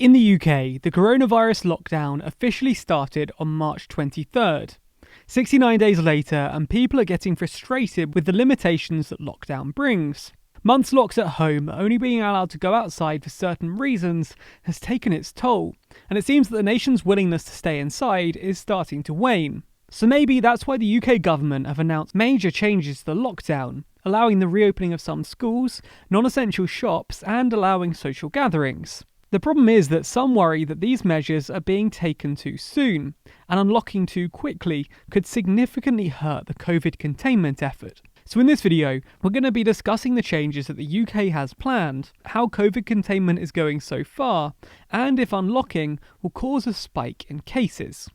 In the UK, the coronavirus lockdown officially started on March 23rd. 69 days later, and people are getting frustrated with the limitations that lockdown brings. Months locked at home, only being allowed to go outside for certain reasons, has taken its toll, and it seems that the nation's willingness to stay inside is starting to wane. So maybe that's why the UK government have announced major changes to the lockdown, allowing the reopening of some schools, non-essential shops, and allowing social gatherings. The problem is that some worry that these measures are being taken too soon, and unlocking too quickly could significantly hurt the COVID containment effort. So in this video, we're going to be discussing the changes that the UK has planned, how COVID containment is going so far, and if unlocking will cause a spike in cases.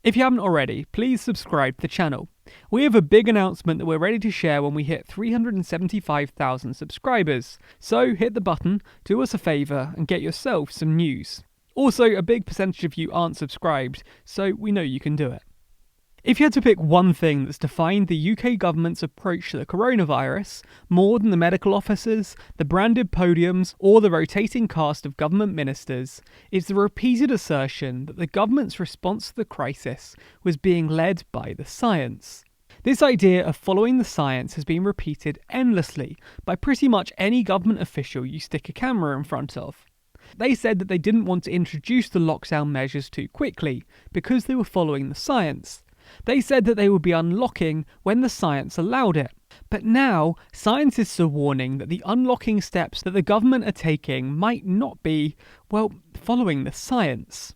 If you haven't already, please subscribe to the channel. We have a big announcement that we're ready to share when we hit 375,000 subscribers, so hit the button, do us a favour and get yourself some news. Also, a big percentage of you aren't subscribed, so we know you can do it. If you had to pick one thing that's defined the UK government's approach to the coronavirus, more than the medical officers, the branded podiums, or the rotating cast of government ministers, it's the repeated assertion that the government's response to the crisis was being led by the science. This idea of following the science has been repeated endlessly by pretty much any government official you stick a camera in front of. They said that they didn't want to introduce the lockdown measures too quickly because they were following the science. They said that they would be unlocking when the science allowed it. But now, scientists are warning that the unlocking steps that the government are taking might not be, well, following the science.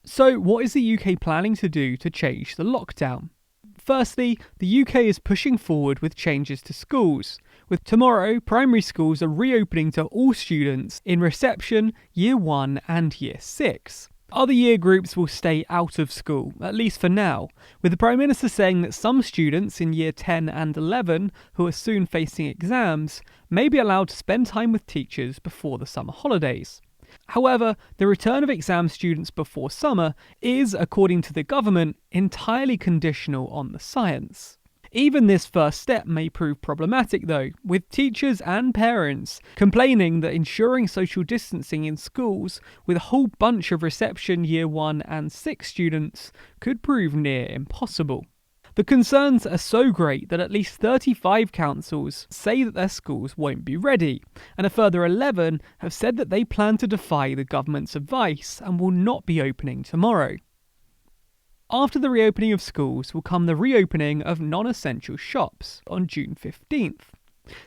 So, what is the UK planning to do to change the lockdown? Firstly, the UK is pushing forward with changes to schools. With tomorrow, primary schools are reopening to all students in reception, Year 1 and Year 6. Other year groups will stay out of school, at least for now, with the Prime Minister saying that some students in Year 10 and 11, who are soon facing exams, may be allowed to spend time with teachers before the summer holidays. However, the return of exam students before summer is, according to the government, entirely conditional on the science. Even this first step may prove problematic though, with teachers and parents complaining that ensuring social distancing in schools with a whole bunch of reception Year 1 and 6 students could prove near impossible. The concerns are so great that at least 35 councils say that their schools won't be ready, and a further 11 have said that they plan to defy the government's advice and will not be opening tomorrow. After the reopening of schools will come the reopening of non-essential shops on June 15th.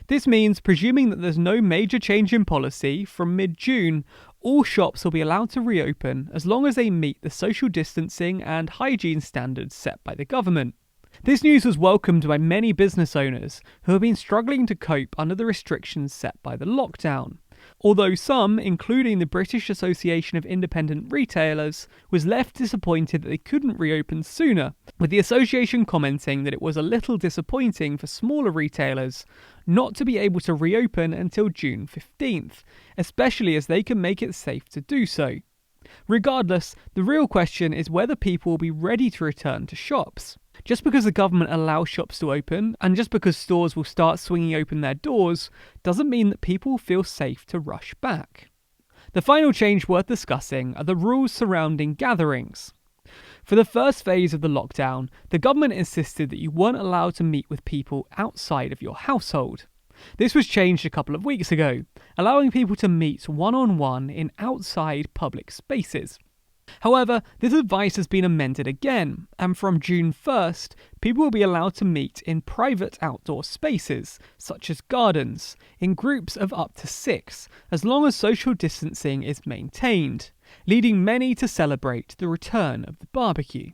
This means, presuming that there's no major change in policy, from mid-June, all shops will be allowed to reopen as long as they meet the social distancing and hygiene standards set by the government. This news was welcomed by many business owners who have been struggling to cope under the restrictions set by the lockdown. Although some, including the British Association of Independent Retailers, was left disappointed that they couldn't reopen sooner, with the association commenting that it was a little disappointing for smaller retailers not to be able to reopen until June 15th, especially as they can make it safe to do so. Regardless, the real question is whether people will be ready to return to shops. Just because the government allows shops to open, and just because stores will start swinging open their doors, doesn't mean that people feel safe to rush back. The final change worth discussing are the rules surrounding gatherings. For the first phase of the lockdown, the government insisted that you weren't allowed to meet with people outside of your household. This was changed a couple of weeks ago, allowing people to meet one-on-one in outside public spaces. However, this advice has been amended again, and from June 1st, people will be allowed to meet in private outdoor spaces, such as gardens, in groups of up to 6, as long as social distancing is maintained, leading many to celebrate the return of the barbecue.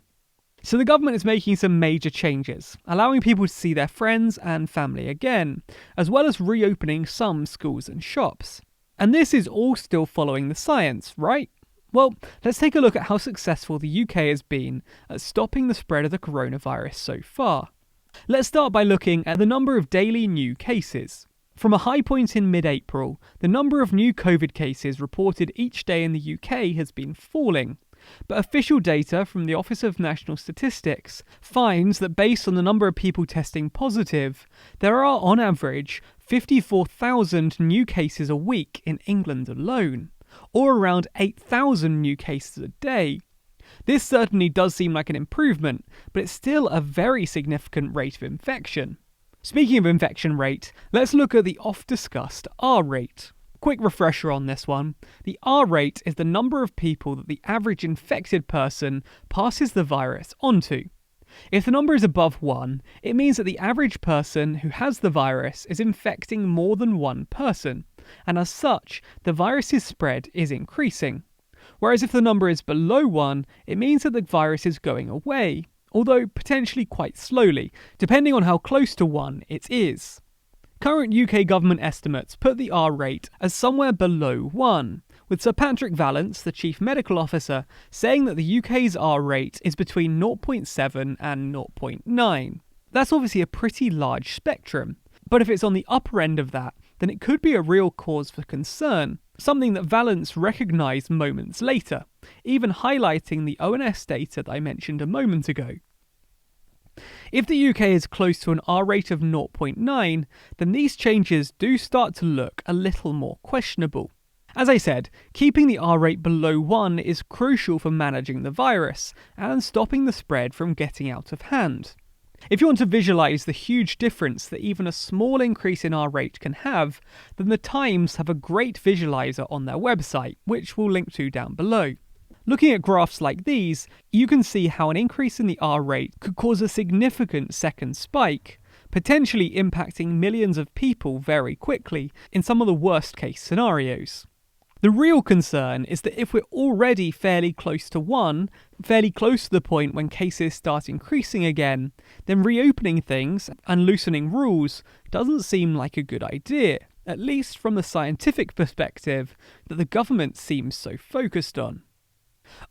So the government is making some major changes, allowing people to see their friends and family again, as well as reopening some schools and shops. And this is all still following the science, right? Well, let's take a look at how successful the UK has been at stopping the spread of the coronavirus so far. Let's start by looking at the number of daily new cases. From a high point in mid-April, the number of new COVID cases reported each day in the UK has been falling. But official data from the Office of National Statistics finds that based on the number of people testing positive, there are on average 54,000 new cases a week in England alone. or around 8,000 new cases a day. This certainly does seem like an improvement, but it's still a very significant rate of infection. Speaking of infection rate, let's look at the oft-discussed R rate. Quick refresher on this one. The R rate is the number of people that the average infected person passes the virus onto. If the number is above 1, it means that the average person who has the virus is infecting more than one person, and as such, the virus's spread is increasing. Whereas if the number is below 1, it means that the virus is going away, although potentially quite slowly, depending on how close to 1 it is. Current UK government estimates put the R rate as somewhere below 1, with Sir Patrick Vallance, the Chief Medical Officer, saying that the UK's R rate is between 0.7 and 0.9. That's obviously a pretty large spectrum, but if it's on the upper end of that, then it could be a real cause for concern, something that Vallance recognised moments later, even highlighting the ONS data that I mentioned a moment ago. If the UK is close to an R rate of 0.9, then these changes do start to look a little more questionable. As I said, keeping the R rate below 1 is crucial for managing the virus and stopping the spread from getting out of hand. If you want to visualise the huge difference that even a small increase in R rate can have, then the Times have a great visualiser on their website, which we'll link to down below. Looking at graphs like these, you can see how an increase in the R rate could cause a significant second spike, potentially impacting millions of people very quickly in some of the worst case scenarios. The real concern is that if we're already fairly close to 1, fairly close to the point when cases start increasing again, then reopening things and loosening rules doesn't seem like a good idea, at least from the scientific perspective that the government seems so focused on.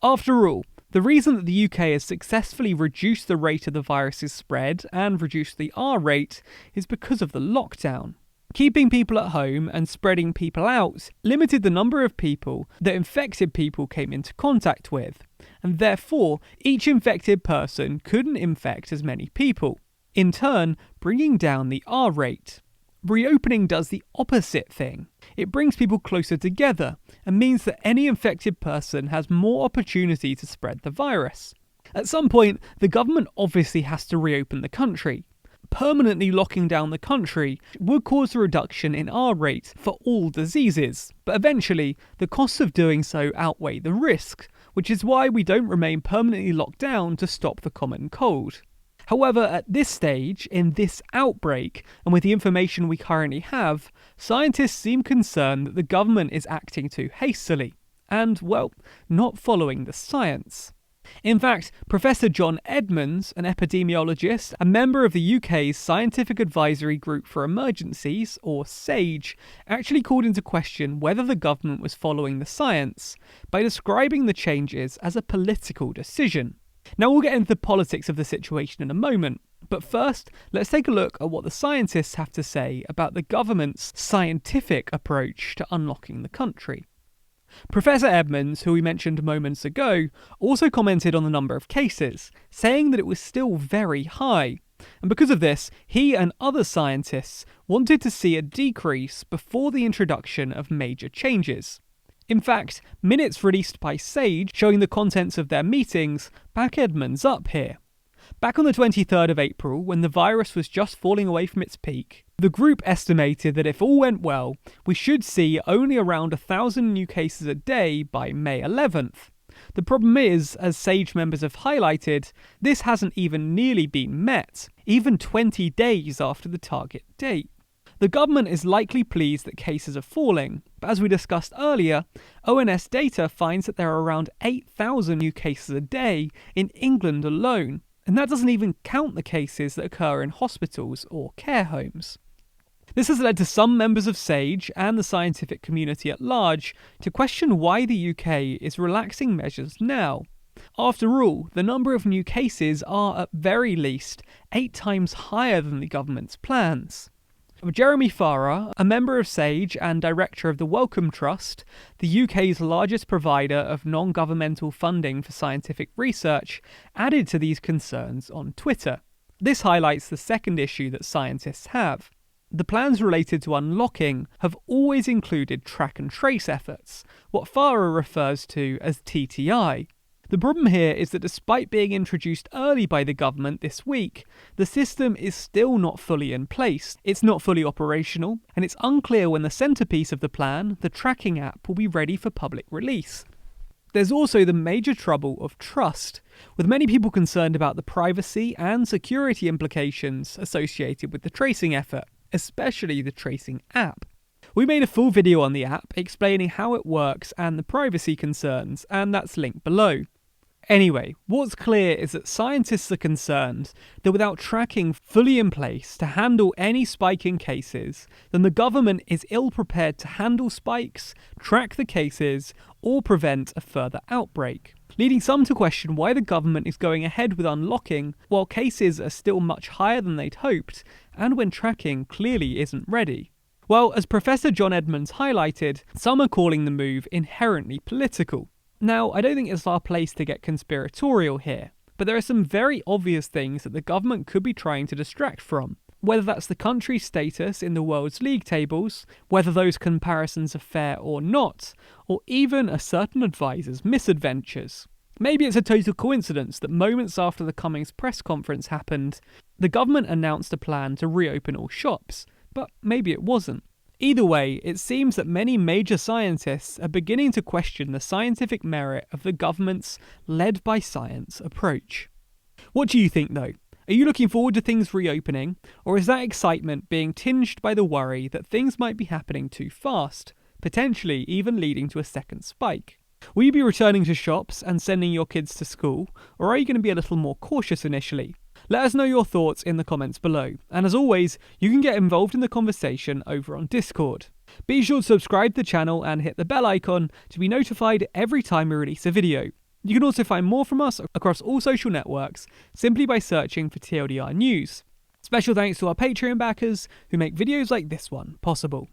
After all, the reason that the UK has successfully reduced the rate of the virus's spread and reduced the R rate is because of the lockdown. Keeping people at home and spreading people out limited the number of people that infected people came into contact with, and therefore each infected person couldn't infect as many people, in turn bringing down the R rate. Reopening does the opposite thing. It brings people closer together and means that any infected person has more opportunity to spread the virus. At some point, the government obviously has to reopen the country. Permanently locking down the country would cause a reduction in R rate for all diseases, but eventually the costs of doing so outweigh the risk, which is why we don't remain permanently locked down to stop the common cold. However, at this stage, in this outbreak, and with the information we currently have, scientists seem concerned that the government is acting too hastily, and, well, not following the science. In fact, Professor John Edmonds, an epidemiologist and member of the UK's Scientific Advisory Group for Emergencies, or SAGE, actually called into question whether the government was following the science by describing the changes as a political decision. Now we'll get into the politics of the situation in a moment, but first, let's take a look at what the scientists have to say about the government's scientific approach to unlocking the country. Professor Edmonds, who we mentioned moments ago, also commented on the number of cases, saying that it was still very high, and because of this, he and other scientists wanted to see a decrease before the introduction of major changes. In fact, minutes released by SAGE showing the contents of their meetings back Edmonds up here. Back on the 23rd of April, when the virus was just falling away from its peak, the group estimated that if all went well, we should see only around 1,000 new cases a day by May 11th. The problem is, as SAGE members have highlighted, this hasn't even nearly been met, even 20 days after the target date. The government is likely pleased that cases are falling, but as we discussed earlier, ONS data finds that there are around 8,000 new cases a day in England alone, and that doesn't even count the cases that occur in hospitals or care homes. This has led to some members of SAGE and the scientific community at large to question why the UK is relaxing measures now. After all, the number of new cases are at very least 8 times higher than the government's plans. Jeremy Farrar, a member of SAGE and director of the Wellcome Trust, the UK's largest provider of non-governmental funding for scientific research, added to these concerns on Twitter. This highlights the second issue that scientists have. The plans related to unlocking have always included track and trace efforts, what Farah refers to as TTI. The problem here is that despite being introduced early by the government this week, the system is still not fully in place, it's not fully operational, and it's unclear when the centrepiece of the plan, the tracking app, will be ready for public release. There's also the major trouble of trust, with many people concerned about the privacy and security implications associated with the tracing effort, especially the tracing app. We made a full video on the app explaining how it works and the privacy concerns, and that's linked below. Anyway, what's clear is that scientists are concerned that without tracking fully in place to handle any spike in cases, then the government is ill prepared to handle spikes, track the cases, or prevent a further outbreak, leading some to question why the government is going ahead with unlocking while cases are still much higher than they'd hoped, and when tracking clearly isn't ready. Well, as Professor John Edmonds highlighted, some are calling the move inherently political. Now, I don't think it's our place to get conspiratorial here, but there are some very obvious things that the government could be trying to distract from, whether that's the country's status in the world's league tables, whether those comparisons are fair or not, or even a certain advisor's misadventures. Maybe it's a total coincidence that moments after the Cummings press conference happened, the government announced a plan to reopen all shops, but maybe it wasn't. Either way, it seems that many major scientists are beginning to question the scientific merit of the government's led-by-science approach. What do you think though? Are you looking forward to things reopening, or is that excitement being tinged by the worry that things might be happening too fast, potentially even leading to a second spike? Will you be returning to shops and sending your kids to school, or are you going to be a little more cautious initially? Let us know your thoughts in the comments below, and as always, you can get involved in the conversation over on Discord. Be sure to subscribe to the channel and hit the bell icon to be notified every time we release a video. You can also find more from us across all social networks simply by searching for TLDR News. Special thanks to our Patreon backers who make videos like this one possible.